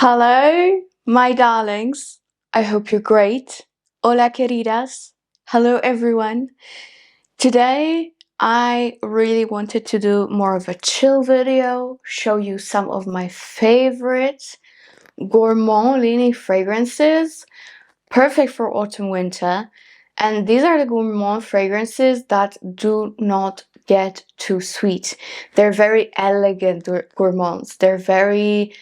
Hello, my darlings. I hope you're great. Hola, queridas. Hello, everyone. Today, I really wanted to do more of a chill video, show you some of my favorite gourmand leaning fragrances, perfect for autumn winter. And these are the gourmand fragrances that do not get too sweet. They're very elegant gourmands. They're very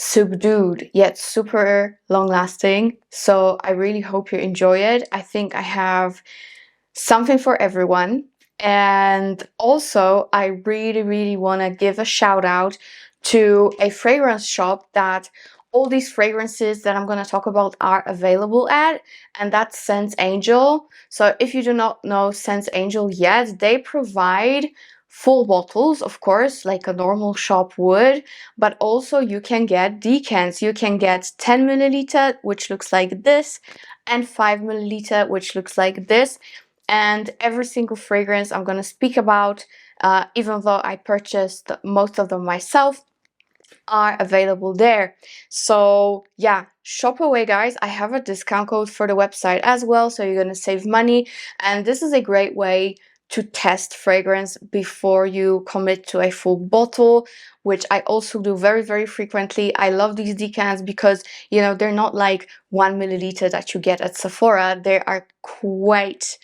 subdued yet super long lasting. So I really hope you enjoy it. I think I have something for everyone. And also I really want to give a shout out to a fragrance shop that all these fragrances that I'm going to talk about are available at, and that's Scents Angel. So if you do not know Scents Angel yet, they provide full bottles, of course, like a normal shop would, but also you can get decants. You can get 10 milliliter, which looks like this, and 5 milliliter, which looks like this. And every single fragrance I'm going to speak about, even though I purchased most of them myself, are available there. So yeah, shop away, guys. I have a discount code for the website as well, so you're going to save money. And this is a great way to test fragrance before you commit to a full bottle, which I also do very frequently. I love these decants because, you know, they're not like 1 milliliter that you get at Sephora. They are quite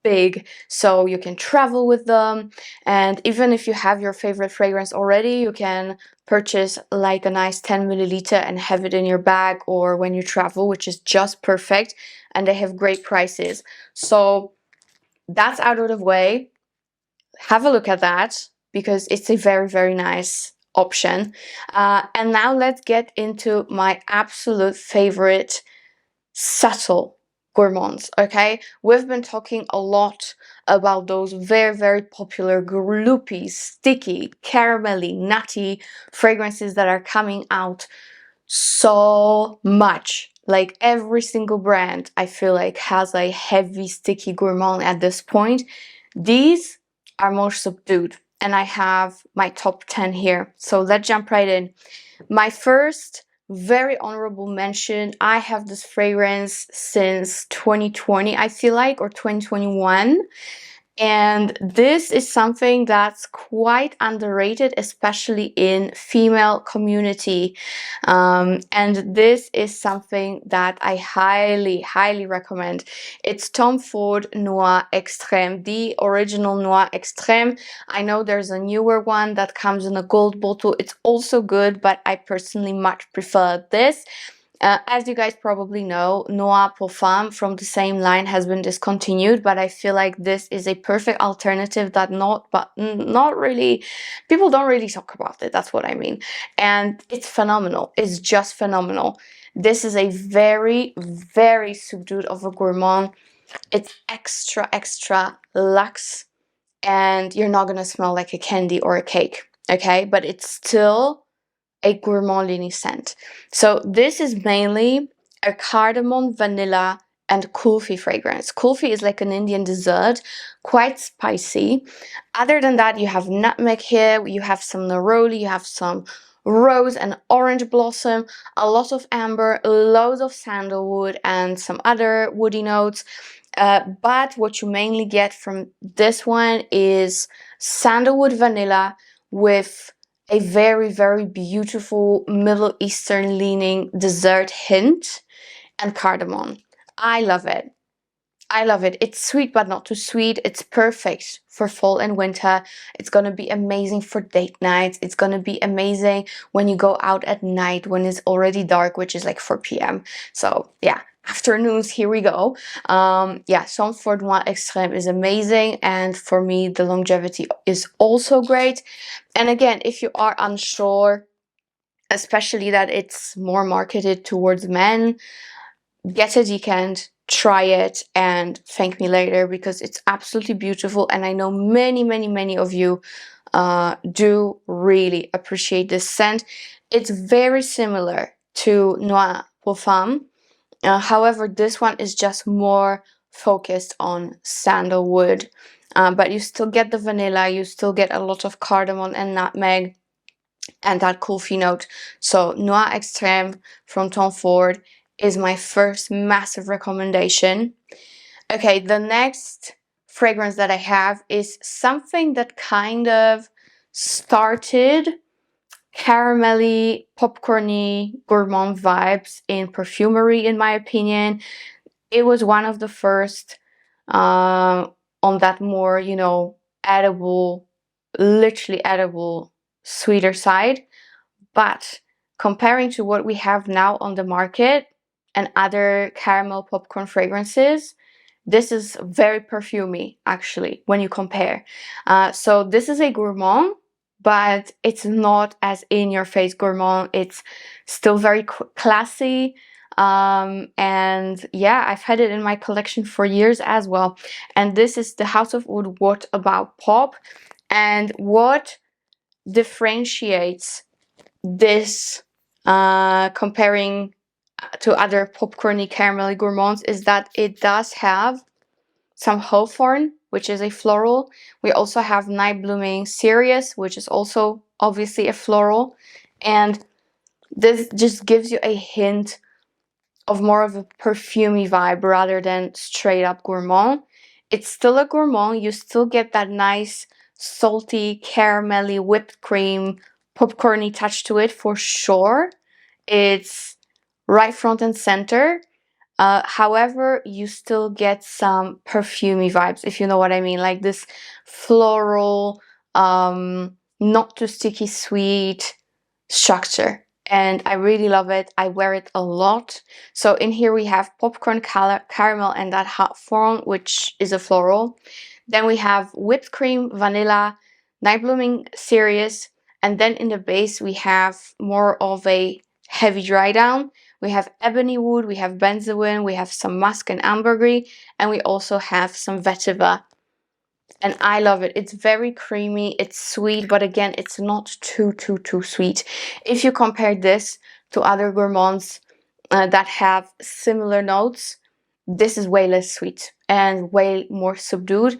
big, so you can travel with them. And even if you have your favorite fragrance already, you can purchase like a nice 10 milliliter and have it in your bag or when you travel, which is just perfect. And they have great prices. So that's out of the way. Have a look at that because it's a very nice option. And now let's get into my absolute favorite subtle gourmands. Okay, we've been talking a lot about those very popular gloopy, sticky, caramelly, nutty fragrances that are coming out so much. Like every single brand I feel like has a heavy sticky gourmand at this point. These are more subdued, and I have my top 10 here, so let's jump right in. My first very honorable mention, I have this fragrance since 2020, I feel like, or 2021. And this is something that's quite underrated, especially in female community. And this is something that I highly recommend. It's Tom Ford NOA Extreme, the original NOA Extreme. I know there's a newer one that comes in a gold bottle. It's also good, but I personally much prefer this. As you guys probably know, NOA PARFUME from the same line has been discontinued, but I feel like this is a perfect alternative that not really, people don't really talk about it, that's what I mean. And it's phenomenal, it's just phenomenal. This is a very subdued of a gourmand. It's extra luxe, and you're not gonna smell like a candy or a cake, okay? But it's still a gourmand leaning scent. So this is mainly a cardamom, vanilla, and kulfi fragrance. Kulfi is like an Indian dessert, quite spicy. Other than that, you have nutmeg here, you have some neroli, you have some rose and orange blossom, a lot of amber, loads of sandalwood, and some other woody notes. But what you mainly get from this one is sandalwood vanilla with a very beautiful Middle Eastern leaning dessert hint, and cardamom. I love it. I love it. It's sweet but not too sweet. It's perfect for fall and winter. It's gonna be amazing for date nights. It's gonna be amazing when you go out at night when it's already dark, which is like 4 p.m. So yeah, afternoons, here we go. Yeah, Tom Ford NOA Extreme is amazing, and for me the longevity is also great. And again, if you are unsure, especially that it's more marketed towards men, get a decant, try it, and thank me later because it's absolutely beautiful. And I know many of you do really appreciate this scent. It's very similar to NOA PARFUME. However, this one is just more focused on sandalwood, but you still get the vanilla, you still get a lot of cardamom and nutmeg. and that coffee note. So Noir Extreme from Tom Ford is my first massive recommendation. Okay, the next fragrance that I have is something that kind of started caramelly, popcorny, gourmand vibes in perfumery, in my opinion. It was one of the first on that more, you know, edible, literally edible, sweeter side. But comparing to what we have now on the market and other caramel popcorn fragrances, this is very perfumey, actually, when you compare. So this is a gourmand, but it's not as in-your-face gourmand. It's still very classy. And yeah, I've had it in my collection for years as well. And this is the House of Oud What About Pop. And what differentiates this comparing to other popcorny caramelly gourmands is that it does have some hawthorn, which is a floral. We also have night blooming cereus, which is also obviously a floral. And this just gives you a hint of more of a perfumey vibe rather than straight up gourmand. It's still a gourmand. You still get that nice salty, caramelly, whipped cream, popcorny touch to it for sure. It's right front and center. However, you still get some perfumey vibes, if you know what I mean, like this floral, not too sticky sweet structure. And I really love it. I wear it a lot. So in here we have popcorn caramel and that hawthorn, which is a floral. Then we have whipped cream, vanilla, night blooming cereus, and then in the base we have more of a heavy dry down. We have ebony wood, we have benzoin, we have some musk and ambergris, and we also have some vetiver. And I love it. It's very creamy, it's sweet, but again, it's not too sweet. If you compare this to other gourmands that have similar notes, this is way less sweet and way more subdued.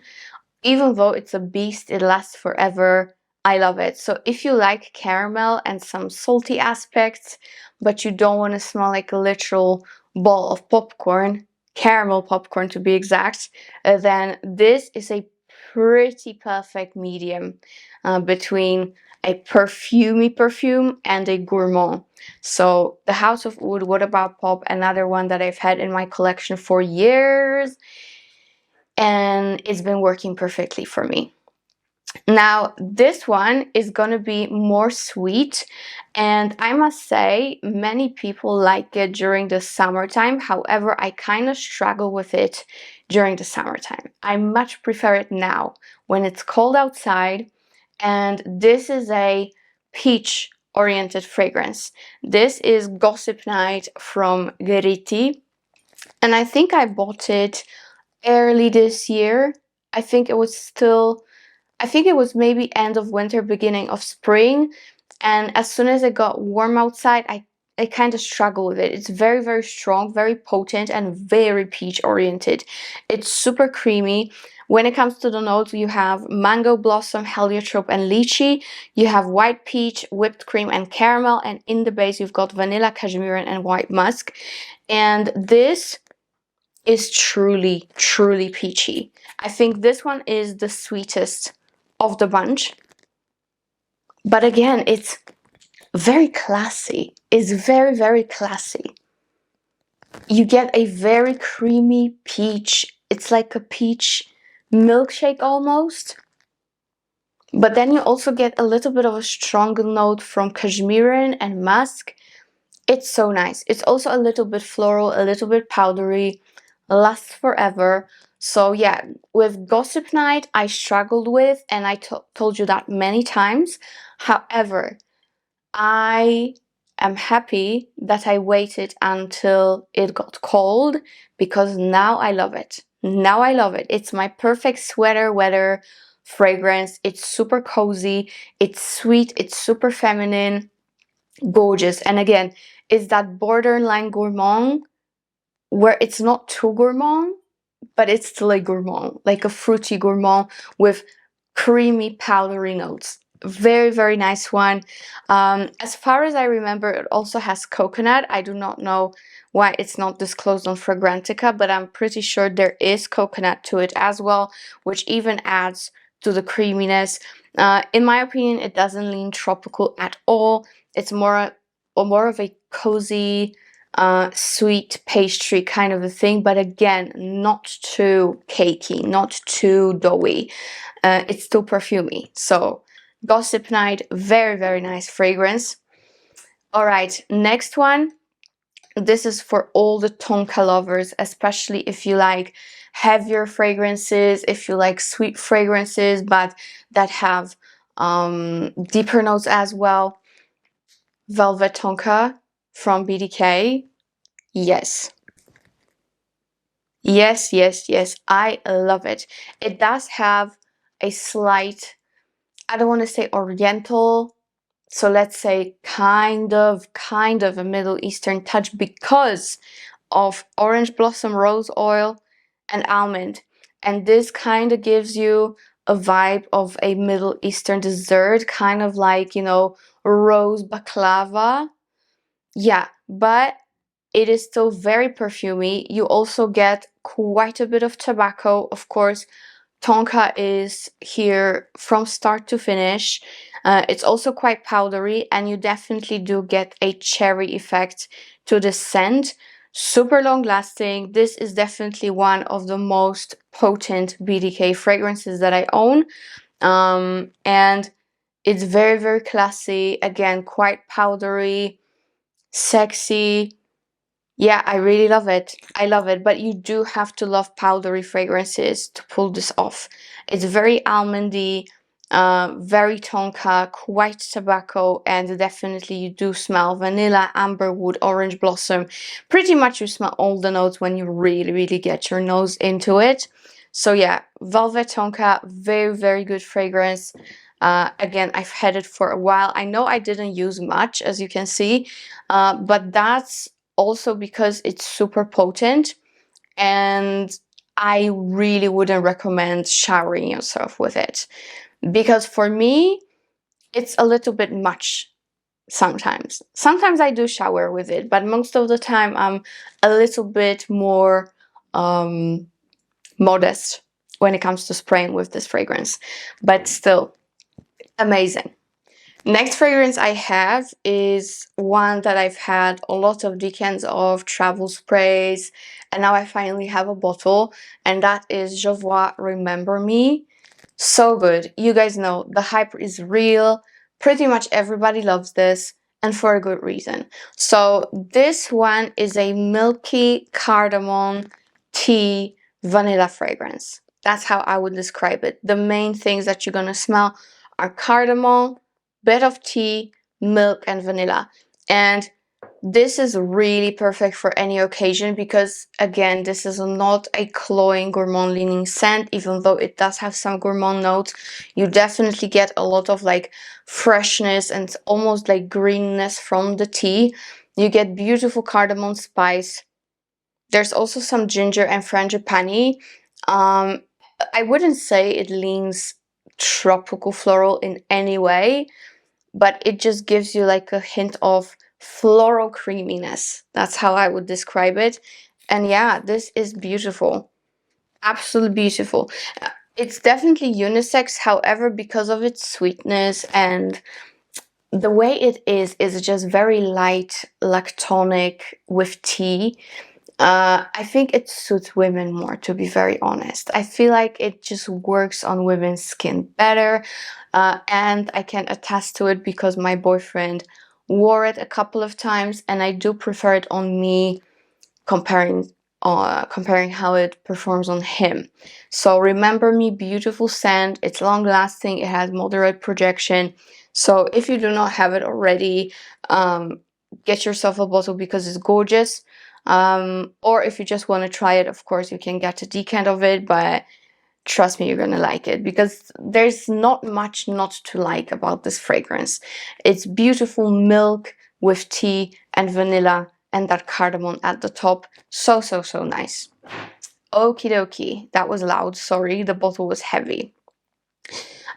Even though it's a beast, it lasts forever. I love it. So if you like caramel and some salty aspects, but you don't want to smell like a literal ball of popcorn, caramel popcorn to be exact, then this is a pretty perfect medium between a perfumey perfume and a gourmand. So the House of Oud, What About Pop, another one that I've had in my collection for years, and it's been working perfectly for me. Now this one is gonna be more sweet, and I must say many people like it during the summertime. However, I kind of struggle with it during the summertime. I much prefer it now when it's cold outside. And this is a peach oriented fragrance. This is Gossip Night from Gritti, and I think I bought it early this year. I think it was maybe end of winter, beginning of spring. And as soon as it got warm outside, I kind of struggle with it. It's very strong, very potent, and very peach oriented. It's super creamy. When it comes to the notes, you have mango blossom, heliotrope, and lychee. You have white peach, whipped cream, and caramel. And in the base, you've got vanilla, cashmere, and white musk. And this is truly peachy. I think this one is the sweetest of the bunch. But again, it's very classy. It's very classy. You get a very creamy peach. It's like a peach milkshake almost. But then you also get a little bit of a stronger note from cashmere and musk. It's so nice. It's also a little bit floral, a little bit powdery, lasts forever. So yeah, with Gossip Night, I struggled with, and I told you that many times. However, I am happy that I waited until it got cold, because now I love it. Now I love it. It's my perfect sweater weather fragrance. It's super cozy. It's sweet. It's super feminine. Gorgeous. And again, it's that borderline gourmand where it's not too gourmand, but it's still a gourmand, like a fruity gourmand with creamy powdery notes. Very, very nice one. As far as I remember, it also has coconut. I do not know why it's not disclosed on Fragrantica, but I'm pretty sure there is coconut to it as well, which even adds to the creaminess. In my opinion, it doesn't lean tropical at all. It's more of a cozy, sweet pastry kind of a thing, but again, not too cakey, not too doughy. It's still perfumey. So Gossip Night, very, very nice fragrance. All right, next one. This is for all the Tonka lovers, especially if you like heavier fragrances, if you like sweet fragrances, but that have deeper notes as well. Velvet Tonka from BDK. Yes. Yes, yes, yes. I love it. It does have a slight, I don't want to say oriental, so let's say kind of a Middle Eastern touch because of orange blossom rose oil and almond. And this kind of gives you a vibe of a Middle Eastern dessert, kind of like, you know, rose baklava. Yeah, but it is still very perfumey. You also get quite a bit of tobacco, of course. Tonka is here from start to finish. It's also quite powdery, and you definitely do get a cherry effect to the scent. Super long lasting. This is definitely one of the most potent BDK fragrances that I own. And it's very, very classy. Again, quite powdery, sexy. Yeah, I really love it. I love it, but you do have to love powdery fragrances to pull this off. It's very almondy, very tonka, quite tobacco, and definitely you do smell vanilla, amberwood, orange blossom. Pretty much you smell all the notes when you really, really get your nose into it. So yeah, Velvet Tonka, very, very good fragrance. Again, I've had it for a while. I know I didn't use much, as you can see, but that's also because it's super potent, and I really wouldn't recommend showering yourself with it, because for me it's a little bit much sometimes. Sometimes I do shower with it, but most of the time I'm a little bit more modest when it comes to spraying with this fragrance, but still amazing. Next fragrance I have is one that I've had a lot of decants of, travel sprays, and now I finally have a bottle, and that is Jovoy Remember Me. So good. You guys know the hype is real. Pretty much everybody loves this, and for a good reason. So this one is a milky cardamom tea vanilla fragrance. That's how I would describe it. The main things that you're gonna smell are cardamom, bit of tea, milk, and vanilla. And this is really perfect for any occasion because, again, this is not a cloying gourmand leaning scent, even though it does have some gourmand notes. You definitely get a lot of like freshness and almost like greenness from the tea. You get beautiful cardamom spice. There's also some ginger and frangipani. I wouldn't say it leans tropical floral in any way, but it just gives you like a hint of floral creaminess. That's how I would describe it. And yeah, this is beautiful. Absolutely beautiful. It's definitely unisex, however, because of its sweetness and the way it is just very light, lactonic with tea. I think it suits women more, to be very honest. I feel like it just works on women's skin better, and I can attest to it because my boyfriend wore it a couple of times, and I do prefer it on me comparing how it performs on him. So Remember Me, beautiful scent. It's long lasting. It has moderate projection. So if you do not have it already, get yourself a bottle because it's gorgeous. Or if you just want to try it, of course you can get a decant of it, but trust me, you're gonna like it because there's not much not to like about this fragrance. It's beautiful milk with tea and vanilla and that cardamom at the top. So nice. Okie dokie, that was loud, sorry, the bottle was heavy.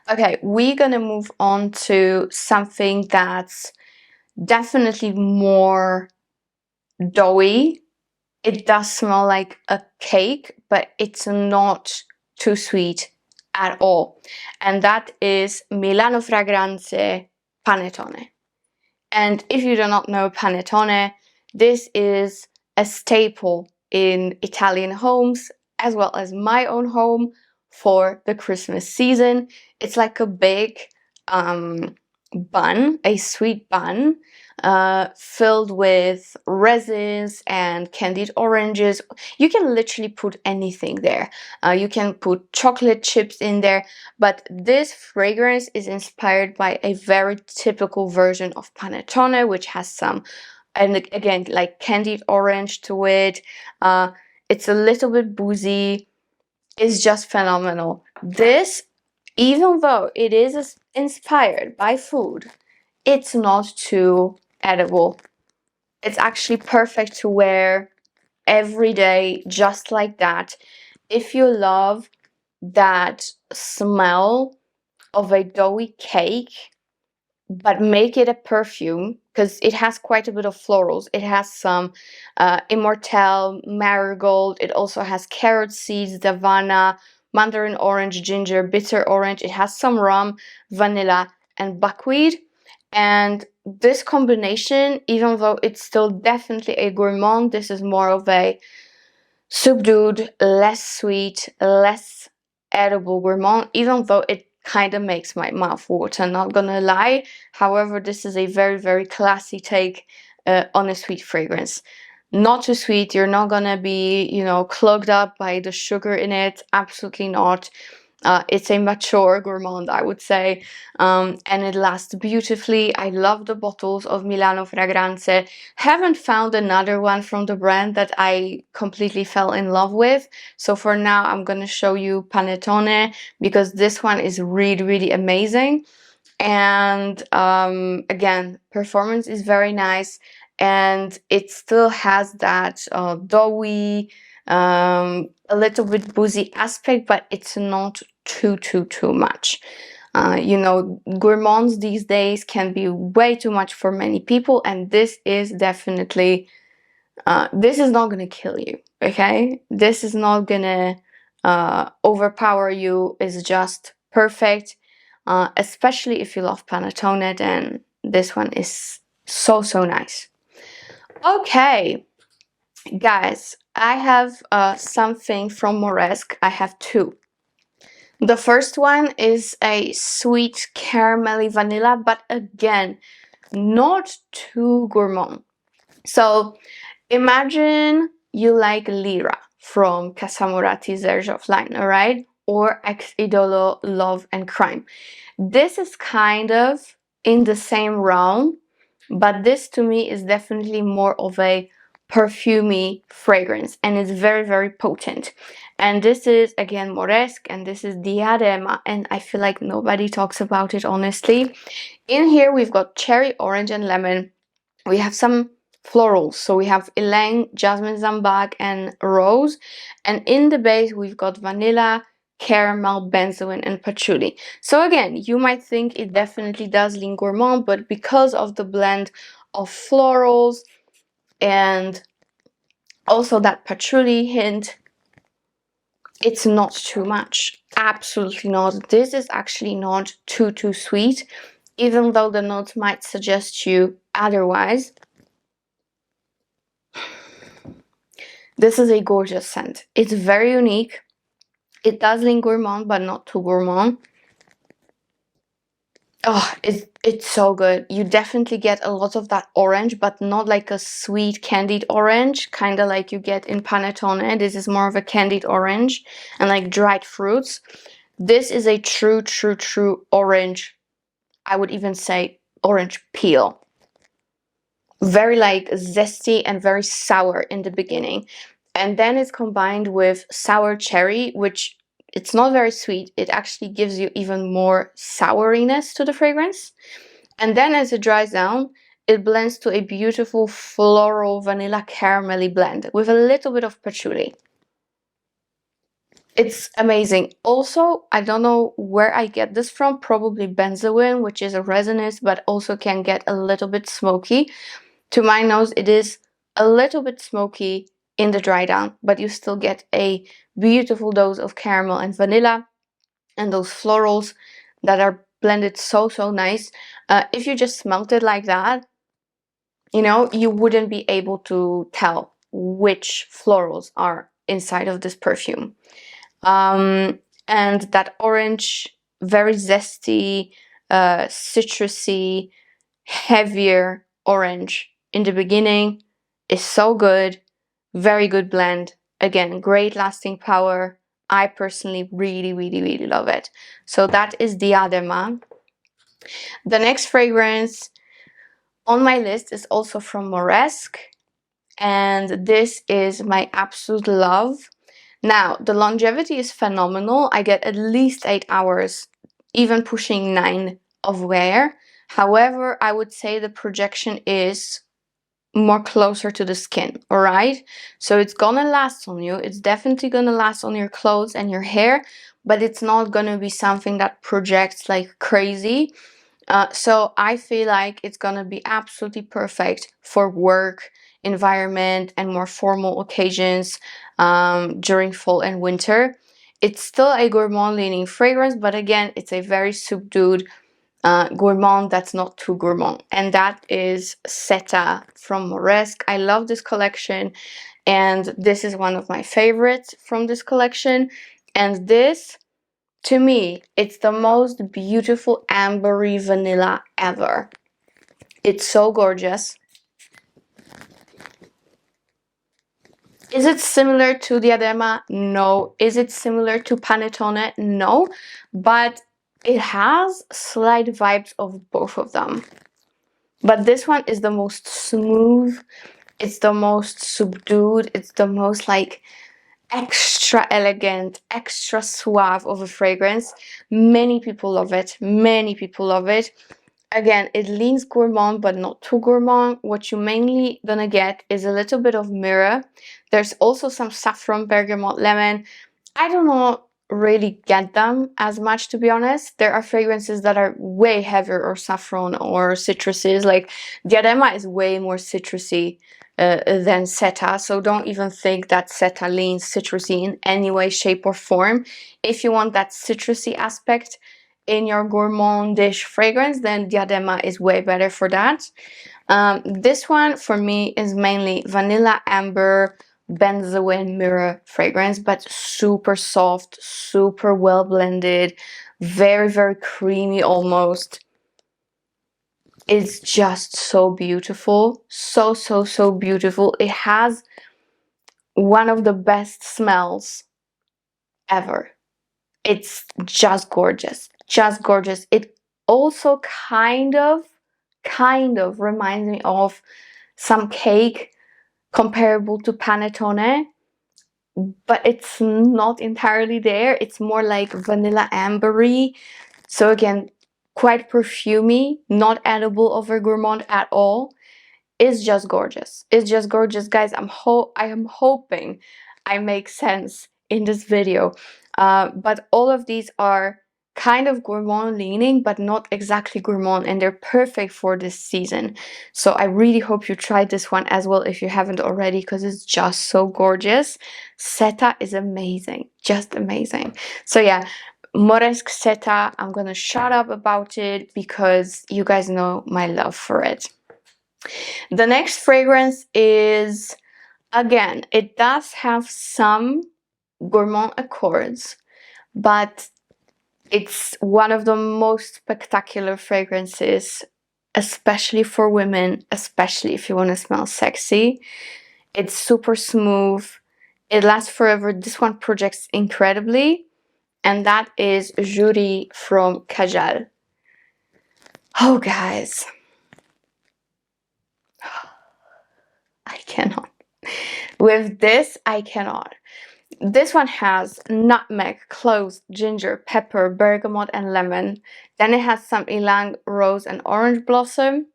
Okay, we're gonna move on to something that's definitely more doughy. It does smell like a cake, but it's not too sweet at all. And that is Milano Fragranze Pannetone. And if you do not know Pannetone, this is a staple in Italian homes, as well as my own home for the Christmas season. It's like a big bun, a sweet bun, filled with resins and candied oranges. You can literally put anything there. You can put chocolate chips in there, but this fragrance is inspired by a very typical version of Panettone, which has some, and again, like candied orange to it. It's a little bit boozy. It's just phenomenal. This, even though it is inspired by food, it's not too edible. It's actually perfect to wear every day, just like that. If you love that smell of a doughy cake, but make it a perfume, because it has quite a bit of florals. It has some immortelle, marigold. It also has carrot seeds, davana, mandarin orange, ginger, bitter orange. It has some rum, vanilla, and buckwheat. And this combination, even though it's still definitely a gourmand, this is more of a subdued, less sweet, less edible gourmand, even though it kind of makes my mouth water, not gonna lie. However, this is a very, very classy take on a sweet fragrance. Not too sweet, you're not gonna be, you know, clogged up by the sugar in it, absolutely not. It's a mature gourmand, I would say, and it lasts beautifully. I love the bottles of Milano Fragranze. Haven't found another one from the brand that I completely fell in love with. So for now, I'm going to show you Pannetone, because this one is really, really amazing. And again, performance is very nice, and it still has that doughy, a little bit boozy aspect, but it's not too much. You know, gourmands these days can be way too much for many people, and this is definitely, this is not gonna kill you, okay? This is not gonna overpower you. It's just perfect, especially if you love Pannetone, then this one is so nice. Okay, guys, I have something from Moresque. I have two. The first one is a sweet caramelly vanilla, but again, not too gourmand. So imagine you like Lira from Casamurati's Zerge of Line, alright? Or Ex Idolo Love and Crime. This is kind of in the same realm, but this to me is definitely more of a perfumey fragrance, and it's very, very potent. And this is again Moresque, and this is Diadema, and I feel like nobody talks about it, honestly. In here we've got cherry, orange, and lemon. We have some florals, so we have ylang, jasmine, zambac, and rose. And in the base we've got vanilla, caramel, benzoin, and patchouli. So again, you might think it definitely does lean gourmand, but because of the blend of florals and also that patchouli hint, it's not too much. Absolutely not. This is actually not too sweet, even though the notes might suggest you otherwise. This is a gorgeous scent. It's very unique. It does lean gourmand, but not too gourmand. Oh, it's so good. You definitely get a lot of that orange, but not like a sweet candied orange, kind of like you get in Panettone. This is more of a candied orange and like dried fruits. This is a true orange. I would even say orange peel. Very like zesty and very sour in the beginning. And then it's combined with sour cherry, which it's not very sweet. It actually gives you even more souriness to the fragrance. And then as it dries down, it blends to a beautiful floral vanilla caramelly blend with a little bit of patchouli. It's amazing. Also, I don't know where I get this from, probably benzoin, which is a resinous, but also can get a little bit smoky. To my nose, it is a little bit smoky in the dry down, but you still get a beautiful dose of caramel and vanilla and those florals that are blended so nice. If you just smelt it like that, you know, you wouldn't be able to tell which florals are inside of this perfume. And that orange, very zesty, citrusy, heavier orange in the beginning is so good. Very good blend. Again, great lasting power. I personally really love it. So that is Diadema. The next fragrance on my list is also from Moresque, and this is my absolute love. Now, the longevity is phenomenal. I get at least 8 hours, even pushing 9 of wear. However, I would say the projection is more closer to the skin, all right? So it's gonna last on you. It's definitely gonna last on your clothes and your hair, but it's not gonna be something that projects like crazy. So I feel like it's gonna be absolutely perfect for work environment and more formal occasions during fall and winter. It's still a gourmand leaning fragrance, but again, it's a very subdued gourmand that's not too gourmand, and that is Seta from Moresque. I love this collection, and this is one of my favorites from this collection. And this, to me, it's the most beautiful ambery vanilla ever. It's so gorgeous. Is it similar to Diadema? No. Is it similar to Pannetone? No. But it has slight vibes of both of them. But this one is the most smooth. It's the most subdued. It's the most like extra elegant, extra suave of a fragrance. Many people love it. Many people love it. Again, it leans gourmand, but not too gourmand. What you mainly gonna get is a little bit of myrrh. There's also some saffron, bergamot, lemon. I don't know really get them as much, to be honest. There are fragrances that are way heavier, or saffron or citruses. Like Diadema is way more citrusy than Seta, so don't even think that Seta leans citrusy in any way, shape or form. If you want that citrusy aspect in your gourmandish fragrance, then Diadema is way better for that. This one for me is mainly vanilla, amber, benzoin, myrrh fragrance, but super soft, super well blended, very creamy almost. It's just so beautiful. So beautiful. It has one of the best smells ever. It's just gorgeous. Just gorgeous. It also kind of reminds me of some cake comparable to Pannetone, but it's not entirely there. It's more like vanilla ambery. So again, quite perfumey, not edible over gourmand at all. It's just gorgeous. It's just gorgeous, guys. I am hoping I make sense in this video. But all of these are kind of gourmand leaning, but not exactly gourmand, and they're perfect for this season. So I really hope you tried this one as well if you haven't already, because it's just so gorgeous. Seta is amazing, just amazing. So yeah, Moresque Seta, I'm gonna shut up about it because you guys know my love for it. The next fragrance is, again, it does have some gourmand accords, but it's one of the most spectacular fragrances, especially for women, especially if you want to smell sexy. It's super smooth. It lasts forever. This one projects incredibly, and that is Joorie from Kajal. Oh, guys. I cannot. With this, I cannot. This one has nutmeg, cloves, ginger, pepper, bergamot, and lemon. Then it has some ylang, rose, and orange blossom.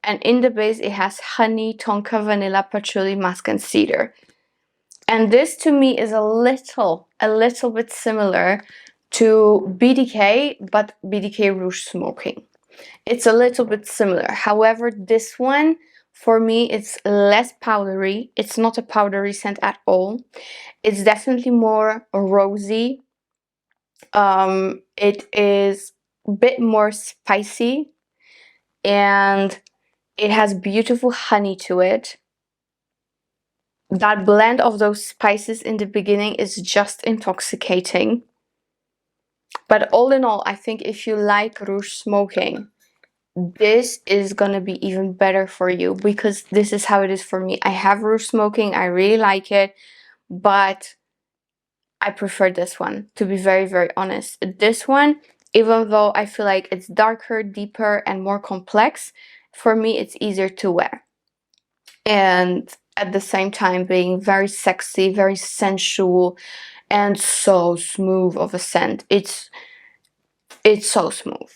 And in the base, it has honey, tonka, vanilla, patchouli, musk, and cedar. And this to me is a little bit similar to BDK, but BDK Rouge Smoking. It's a little bit similar. However, this one, for me, it's less powdery. It's not a powdery scent at all. It's definitely more rosy. It is a bit more spicy, and it has beautiful honey to it. That blend of those spices in the beginning is just intoxicating. But all in all, I think if you like Rouge Smoking, this is gonna be even better for you, because this is how it is for me. I have Rouge Smoking, I really like it, but I prefer this one, to be very, very honest. This one, even though I feel like it's darker, deeper, and more complex, for me it's easier to wear. And at the same time being very sexy, very sensual, and so smooth of a scent. It's so smooth.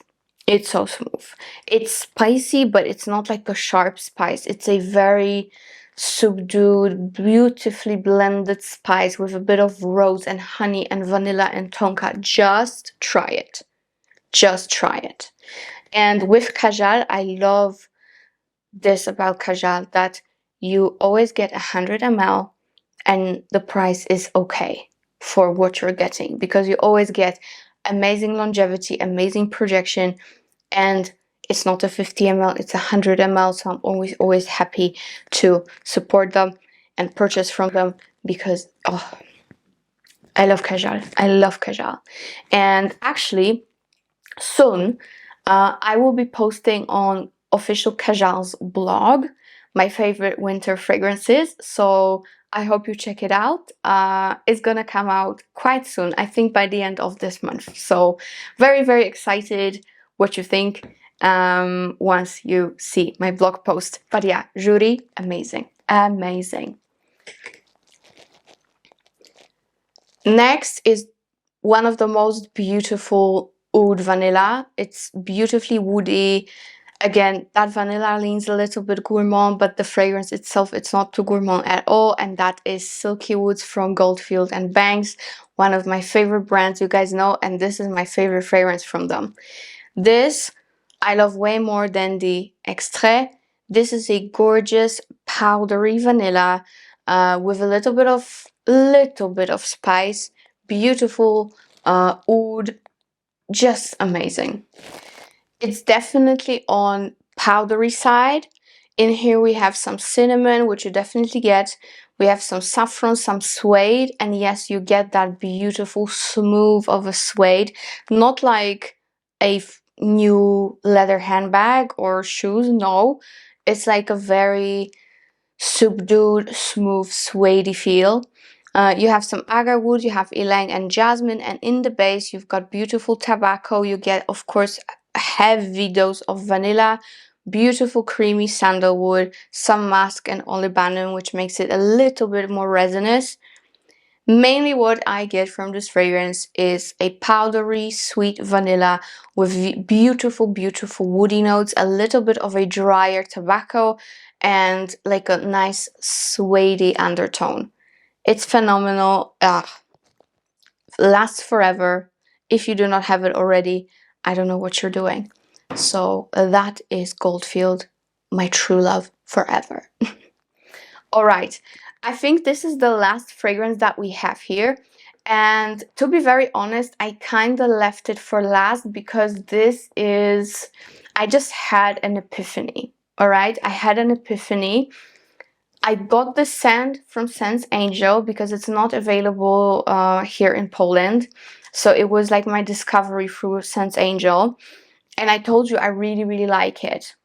It's so smooth. It's spicy, but it's not like a sharp spice. It's a very subdued, beautifully blended spice with a bit of rose and honey and vanilla and tonka. Just try it. Just try it. And with Kajal, I love this about Kajal, that you always get 100 ml and the price is okay for what you're getting, because you always get amazing longevity, amazing projection, and it's not a 50 ml, it's 100 ml. So I'm always happy to support them and purchase from them, because oh, I love Kajal. I love Kajal. And actually soon I will be posting on official Kajal's blog my favorite winter fragrances, so I hope you check it out. It's gonna come out quite soon, I think by the end of this month. So very, very excited what you think once you see my blog post. But yeah, Joorie, amazing, amazing. Next is one of the most beautiful oud vanilla. It's beautifully woody. Again, that vanilla leans a little bit gourmand, but the fragrance itself, it's not too gourmand at all. And that is Silky Woods from Goldfield and Banks, one of my favorite brands, you guys know, and this is my favorite fragrance from them. This I love way more than the Extrait. This is a gorgeous powdery vanilla with a little bit of spice, beautiful oud, just amazing. It's definitely on powdery side. In here we have some cinnamon, which you definitely get. We have some saffron, some suede, and yes, you get that beautiful smooth of a suede, not like a new leather handbag or shoes. No, it's like a very subdued, smooth, suedey feel. You have some agar wood, you have ylang and jasmine, and in the base you've got beautiful tobacco. You get, of course, a heavy dose of vanilla, beautiful creamy sandalwood, some musk and olibanum, which makes it a little bit more resinous. Mainly what I get from this fragrance is a powdery sweet vanilla with beautiful, beautiful woody notes, a little bit of a drier tobacco, and like a nice suede undertone. It's phenomenal. Lasts forever. If you do not have it already, I don't know what you're doing. So that is Goldfield, my true love forever. All right, I think this is the last fragrance that we have here. And to be very honest, I kind of left it for last because this is, I just had an epiphany. All right, I had an epiphany. I got the scent from Scents Angel because it's not available here in Poland. So it was like my discovery through Scents Angel. And I told you I really, really like it.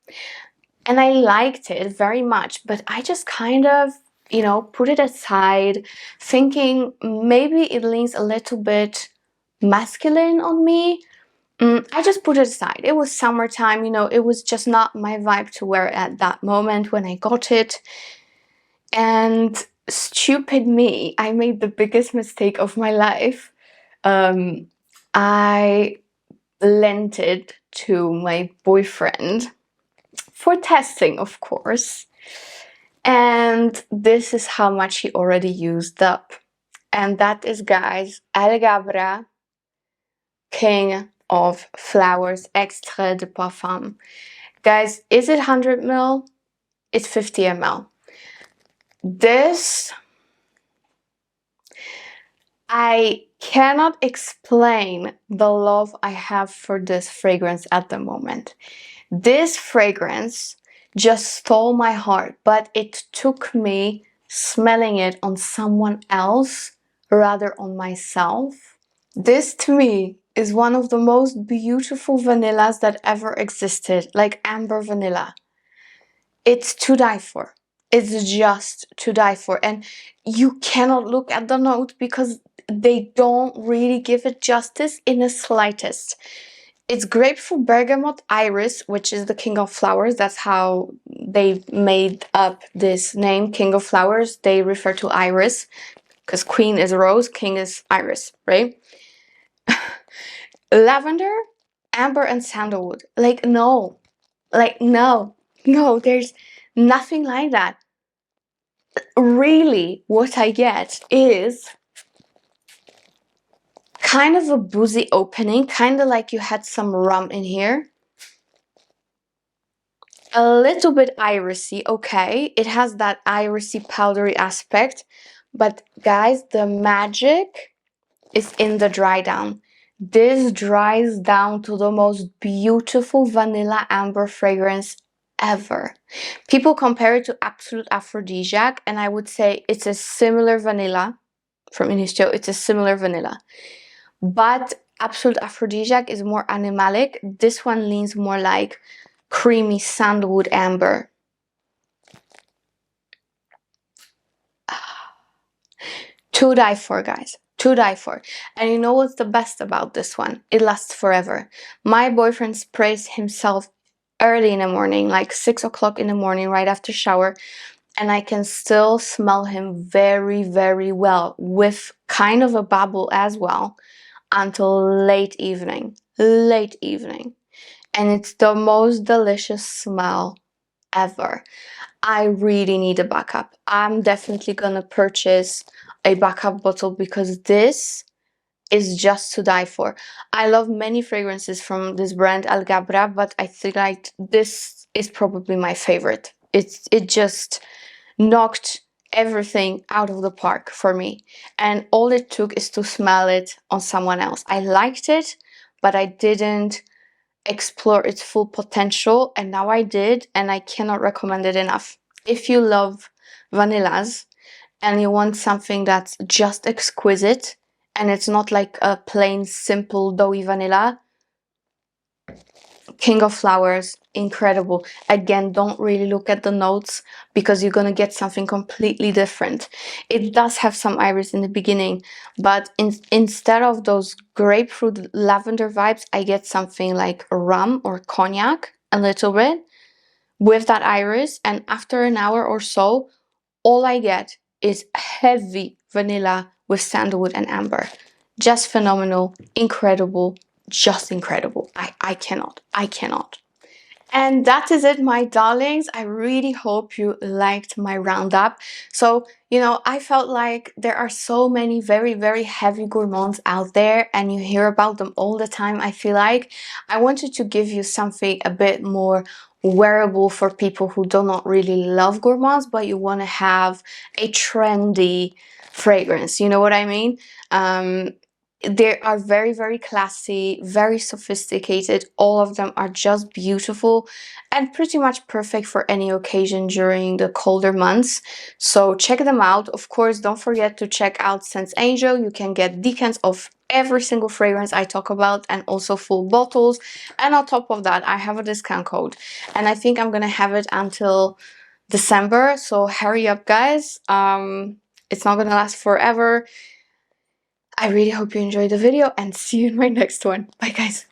And I liked it very much, but I just kind of, you know, put it aside, thinking maybe it leans a little bit masculine on me. I just put it aside. It was summertime, you know, it was just not my vibe to wear at that moment when I got it. And stupid me, I made the biggest mistake of my life. I lent it to my boyfriend for testing, of course. And this is how much he already used up. And that is, guys, Alghabra, King of Flowers, Extrait de Parfum. Guys, is it 100 ml? It's 50 ml. This, I cannot explain the love I have for this fragrance at the moment. This fragrance just stole my heart, but it took me smelling it on someone else rather on myself. This to me is one of the most beautiful vanillas that ever existed, like amber vanilla. It's to die for. It's just to die for. And you cannot look at the note because they don't really give it justice in the slightest. It's grapefruit, bergamot, iris, which is the king of flowers. That's how they made up this name, king of flowers. They refer to iris because queen is rose, king is iris, right? Lavender, amber, and sandalwood. Like, no. Like, no. No, there's nothing like that. Really, what I get is kind of a boozy opening, kind of like you had some rum in here. A little bit irisy, okay. It has that irisy, powdery aspect. But guys, the magic is in the dry down. This dries down to the most beautiful vanilla amber fragrance ever. People compare it to Absolute Aphrodisiac, and I would say it's a similar vanilla. From Inistio, it's a similar vanilla. But Absolute Aphrodisiac is more animalic. This one leans more like creamy sandalwood amber. To die for, guys. To die for. And you know what's the best about this one? It lasts forever. My boyfriend sprays himself early in the morning, like 6 o'clock in the morning, right after shower, and I can still smell him very, very well, with kind of a bubble as well, until late evening. Late evening. And it's the most delicious smell ever. I really need a backup. I'm definitely gonna purchase a backup bottle because this is just to die for. I love many fragrances from this brand, Alghabra, but I feel like this is probably my favorite. It just knocked everything out of the park for me. And all it took is to smell it on someone else. I liked it, but I didn't explore its full potential, and now I did, and I cannot recommend it enough. If you love vanillas and you want something that's just exquisite and it's not like a plain simple doughy vanilla, King of Flowers, incredible. Again, don't really look at the notes because you're gonna get something completely different. It does have some iris in the beginning, but instead of those grapefruit lavender vibes, I get something like rum or cognac, a little bit, with that iris. And after an hour or so, all I get is heavy vanilla with sandalwood and amber. Just phenomenal, incredible, just incredible. I cannot. And that is it, my darlings. I really hope you liked my roundup. So, you know, I felt like there are so many very, very heavy gourmands out there and you hear about them all the time. I feel like I wanted to give you something a bit more wearable for people who do not really love gourmands, but you want to have a trendy fragrance. You know what I mean? They are very, very classy, very sophisticated. All of them are just beautiful and pretty much perfect for any occasion during the colder months. So check them out. Of course, don't forget to check out Scents Angel. You can get decants of every single fragrance I talk about and also full bottles. And on top of that, I have a discount code. And I think I'm going to have it until December. So hurry up, guys. It's not going to last forever. I really hope you enjoyed the video and see you in my next one. Bye, guys.